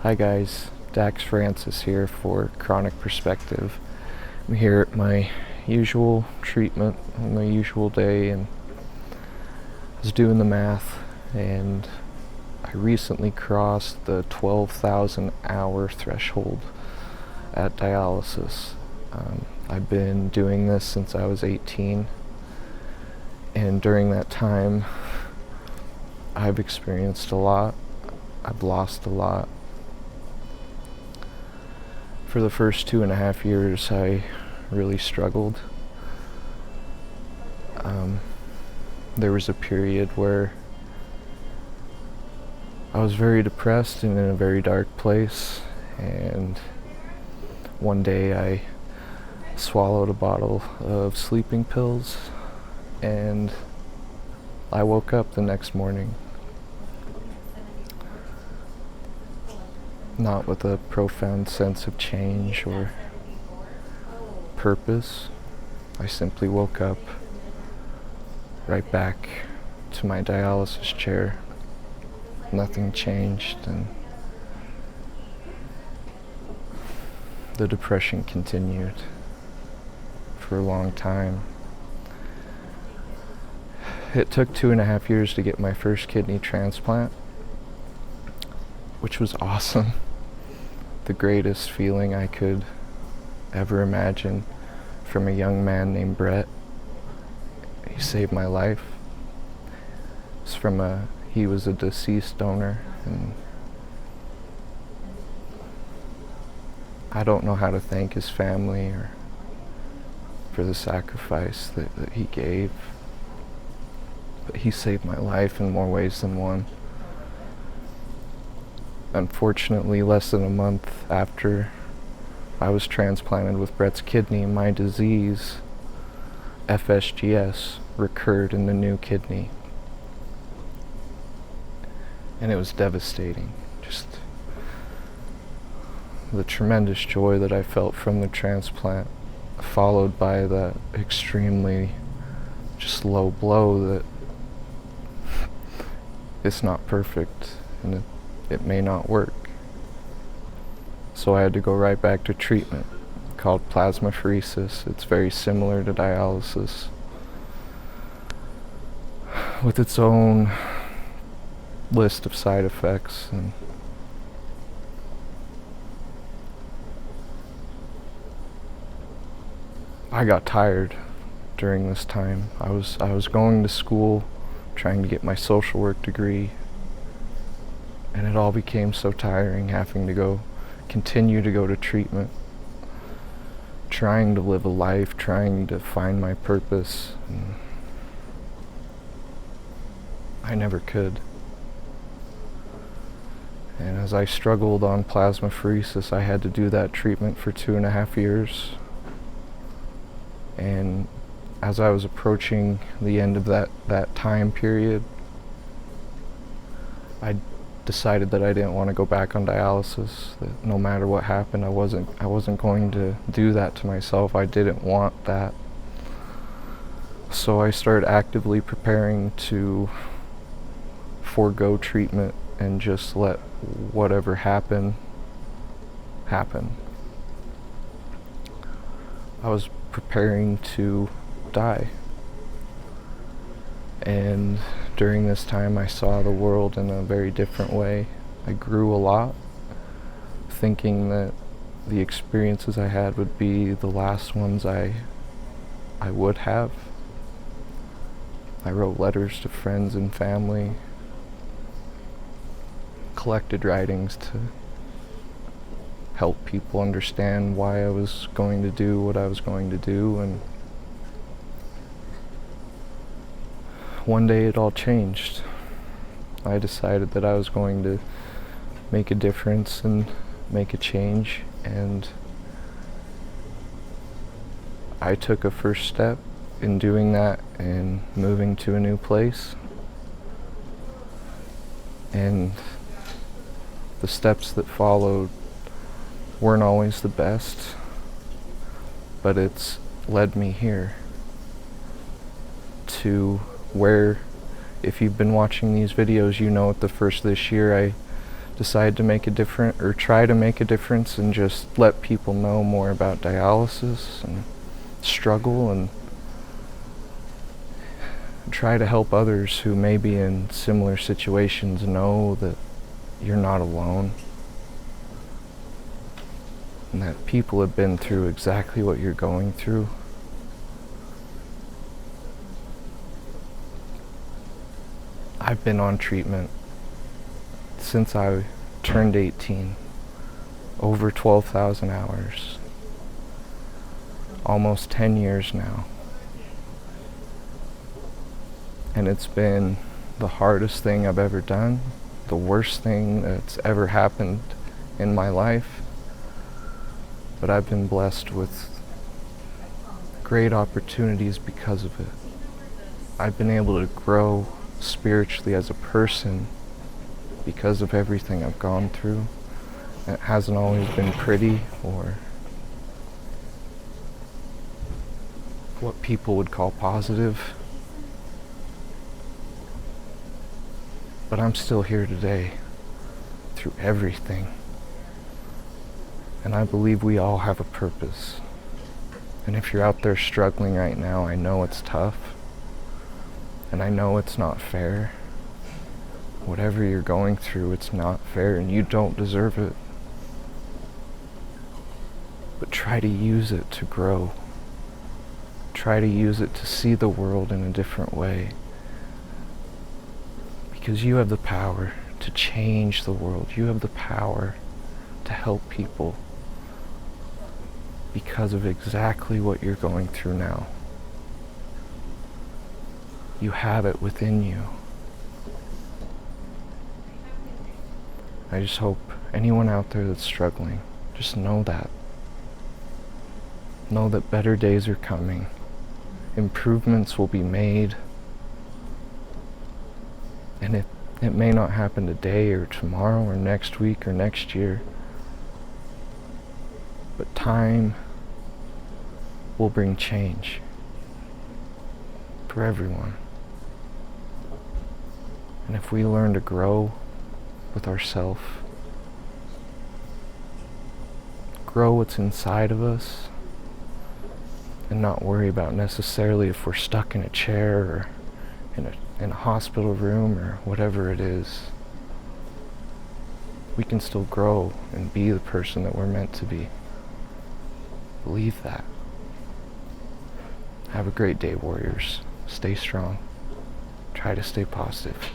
Hi guys, Dax Francis here for Chronic Perspective. I'm here at my usual treatment on my usual day, and I was doing the math, and I recently crossed the 12,000 hour threshold at dialysis. I've been doing this since I was 18, and during that time I've experienced a lot. I've lost a lot. For the first 2.5 years, I really struggled. There was a period where I was very depressed and in a very dark place, and one day I swallowed a bottle of sleeping pills, and I woke up the next morning. Not with a profound sense of change or purpose. I simply woke up right back to my dialysis chair. Nothing changed, and the depression continued for a long time. It took 2.5 years to get my first kidney transplant, which was awesome. The greatest feeling I could ever imagine from a young man named Brett. He saved my life. He was a deceased donor, and I don't know how to thank his family or for the sacrifice that he gave, but he saved my life in more ways than one. Unfortunately, less than a month after I was transplanted with Brett's kidney, my disease, FSGS, recurred in the new kidney. And it was devastating. Just the tremendous joy that I felt from the transplant, followed by the extremely just low blow that it's not perfect and it may not work. So I had to go right back to treatment called plasmapheresis. It's very similar to dialysis with its own list of side effects, and I got tired during this time. I was going to school trying to get my social work degree, and it all became so tiring having to continue to go to treatment, trying to live a life, trying to find my purpose, and I never could. And as I struggled on plasmapheresis, I had to do that treatment for 2.5 years. And as I was approaching the end of that time period, I decided that I didn't want to go back on dialysis, that no matter what happened, I wasn't going to do that to myself. I didn't want that. So I started actively preparing to forego treatment and just let whatever happen. I was preparing to die. And during this time, I saw the world in a very different way. I grew a lot, thinking that the experiences I had would be the last ones I would have. I wrote letters to friends and family, collected writings to help people understand why I was going to do what I was going to do, and one day it all changed. I decided that I was going to make a difference and make a change, and I took a first step in doing that and moving to a new place. And the steps that followed weren't always the best, but it's led me here to where, if you've been watching these videos, you know at the first of this year I decide to make a difference, or try to make a difference, and just let people know more about dialysis and struggle, and try to help others who may be in similar situations know that you're not alone, and that people have been through exactly what you're going through. I've been on treatment since I turned 18, over 12,000 hours, almost 10 years now. And it's been the hardest thing I've ever done, the worst thing that's ever happened in my life. But I've been blessed with great opportunities because of it. I've been able to grow spiritually as a person because of everything I've gone through. It hasn't always been pretty or what people would call positive. But I'm still here today through everything. And I believe we all have a purpose. And if you're out there struggling right now, I know it's tough. And I know it's not fair. Whatever you're going through, it's not fair and you don't deserve it. But try to use it to grow. Try to use it to see the world in a different way. Because you have the power to change the world. You have the power to help people because of exactly what you're going through now. You have it within you. I just hope anyone out there that's struggling, just know that. Know that better days are coming. Improvements will be made. And it may not happen today or tomorrow or next week or next year. But time will bring change for everyone. And if we learn to grow with ourselves, grow what's inside of us, and not worry about necessarily if we're stuck in a chair or in a hospital room or whatever it is, we can still grow and be the person that we're meant to be. Believe that. Have a great day, warriors. Stay strong. Try to stay positive.